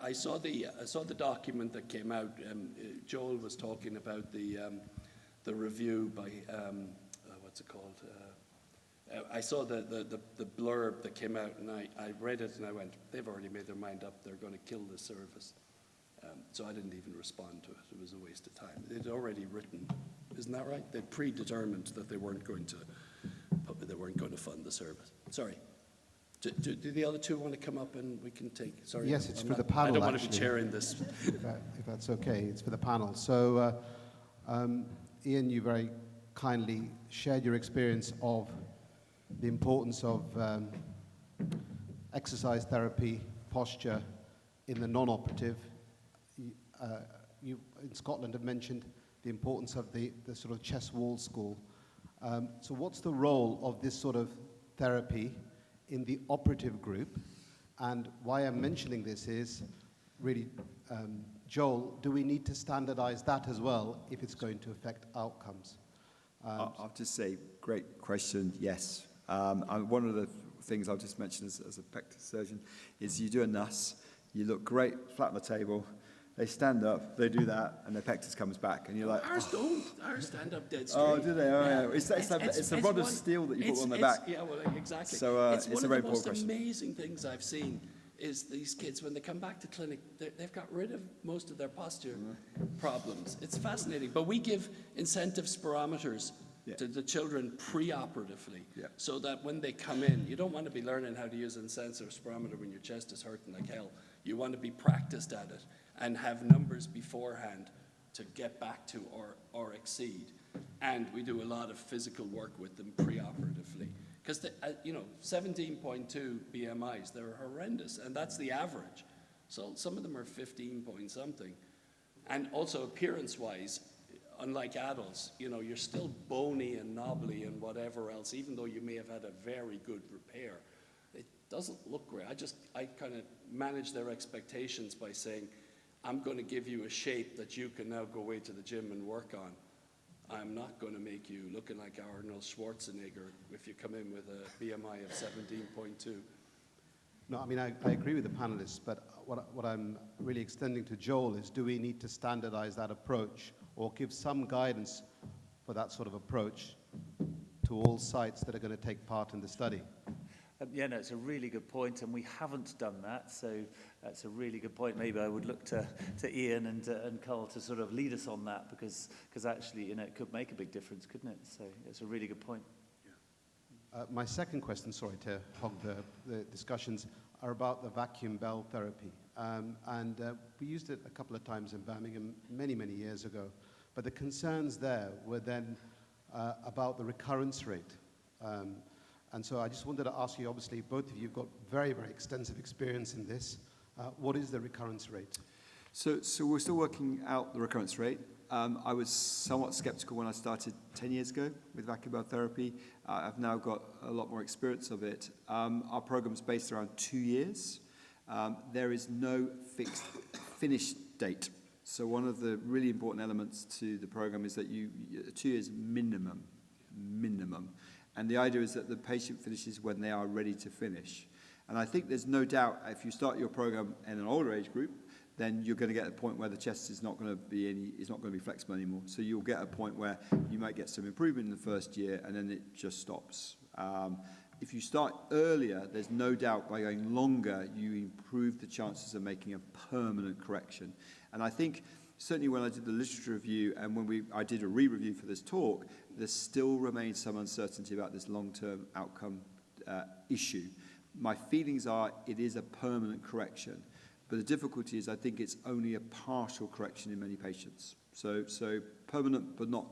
I saw the document that came out. Joel was talking about the review by what's it called? I saw the blurb that came out, and I read it, and I went, they've already made their mind up. They're going to kill this service. So I didn't even respond to it. It was a waste of time. They'd already written, isn't that right? They'd predetermined that they weren't going to fund the service. Sorry. Do the other two want to come up and we can take? Sorry. Yes, it's for the panel. I don't want to be chairing this. If that's okay, it's for the panel. So, Ian, you very kindly shared your experience of the importance of exercise therapy, posture in the non-operative. You in Scotland have mentioned the importance of the sort of chest wall school. So what's the role of this sort of therapy in the operative group? And why I'm mentioning this is really, Joel, do we need to standardize that as well if it's going to affect outcomes? I'll just say, great question, yes. One of the things I'll just mention as a Pectus surgeon is you do a NUS, you look great, flat on the table, they stand up, they do that, and their Pectus comes back, and you're like, ours don't. Ours stand up dead straight. Oh, do they? Oh, yeah. It's a rod of steel that you put on their back. Yeah, well, exactly. So it's a one very of the most question. amazing things I've seen is these kids, when they come back to clinic, they've got rid of most of their posture problems. It's fascinating. But we give incentive spirometers to the children pre-operatively, so that when they come in, you don't want to be learning how to use an incentive spirometer when your chest is hurting like hell. You want to be practiced at it and have numbers beforehand to get back to or exceed. And we do a lot of physical work with them pre-operatively. Because, 17.2 BMIs, they're horrendous, and that's the average. So some of them are 15 point something. And also appearance-wise, unlike adults, you're still bony and knobbly and whatever else, even though you may have had a very good repair. It doesn't look great. I kind of manage their expectations by saying, I'm going to give you a shape that you can now go away to the gym and work on. I'm not going to make you looking like Arnold Schwarzenegger if you come in with a BMI of 17.2. No, I mean, I agree with the panelists, but what I'm really extending to Joel is, do we need to standardize that approach or give some guidance for that sort of approach to all sites that are going to take part in the study? It's a really good point, and we haven't done that, so that's a really good point. Maybe I would look to Ian and Carl to sort of lead us on that, because actually, it could make a big difference, couldn't it? So it's a really good point. My second question, sorry to hog the discussions, are about the vacuum bell therapy. We used it a couple of times in Birmingham many, many years ago, but the concerns there were then about the recurrence rate. And so I just wanted to ask you, obviously, both of you have got very, very extensive experience in this. What is the recurrence rate? So we're still working out the recurrence rate. I was somewhat skeptical when I started 10 years ago with vacuum bell therapy. I've now got a lot more experience of it. Our program's based around 2 years. There is no fixed finish date. So one of the really important elements to the program is that 2 years minimum. And the idea is that the patient finishes when they are ready to finish. And I think there's no doubt if you start your program in an older age group, then you're going to get a point where the chest is not going to be flexible anymore. So you'll get a point where you might get some improvement in the first year, and then it just stops. If you start earlier, there's no doubt by going longer, you improve the chances of making a permanent correction. And I think certainly when I did the literature review and when I did a re-review for this talk, there still remains some uncertainty about this long-term outcome issue. My feelings are it is a permanent correction, but the difficulty is I think it's only a partial correction in many patients. So permanent but not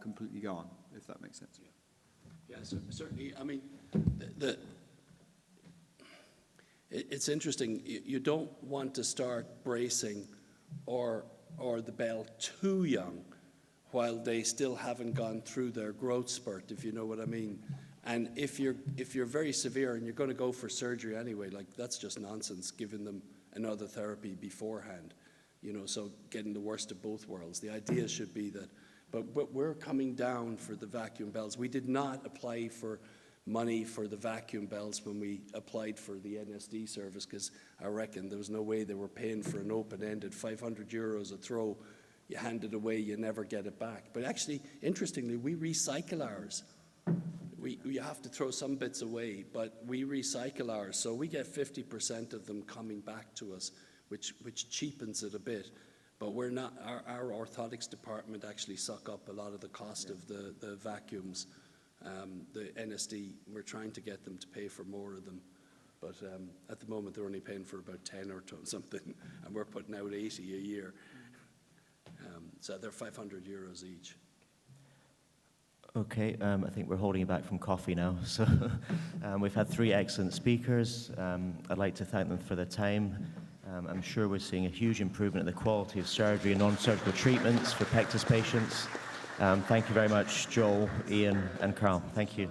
completely gone, if that makes sense. Yeah, certainly. I mean, it's interesting. You don't want to start bracing or the bell too young while they still haven't gone through their growth spurt, if you know what I mean. And if you're very severe and you're going to go for surgery anyway, like that's just nonsense, giving them another therapy beforehand, so getting the worst of both worlds. The idea should be that, but we're coming down for the vacuum bells. We did not apply for money for the vacuum belts when we applied for the NSD service, because I reckon there was no way they were paying for an open-ended 500 euros a throw. You hand it away, you never get it back. But actually, interestingly, we recycle ours. We have to throw some bits away, but we recycle ours. So we get 50% of them coming back to us, which cheapens it a bit. But we're not, our orthotics department actually suck up a lot of the cost of the vacuums. The NSD, we're trying to get them to pay for more of them. But at the moment, they're only paying for about 10 or something, and we're putting out 80 a year. So they're 500 euros each. Okay, I think we're holding you back from coffee now. So we've had 3 excellent speakers. I'd like to thank them for their time. I'm sure we're seeing a huge improvement in the quality of surgery and non-surgical treatments for Pectus patients. Thank you very much, Joel, Ian, and Carl. Thank you.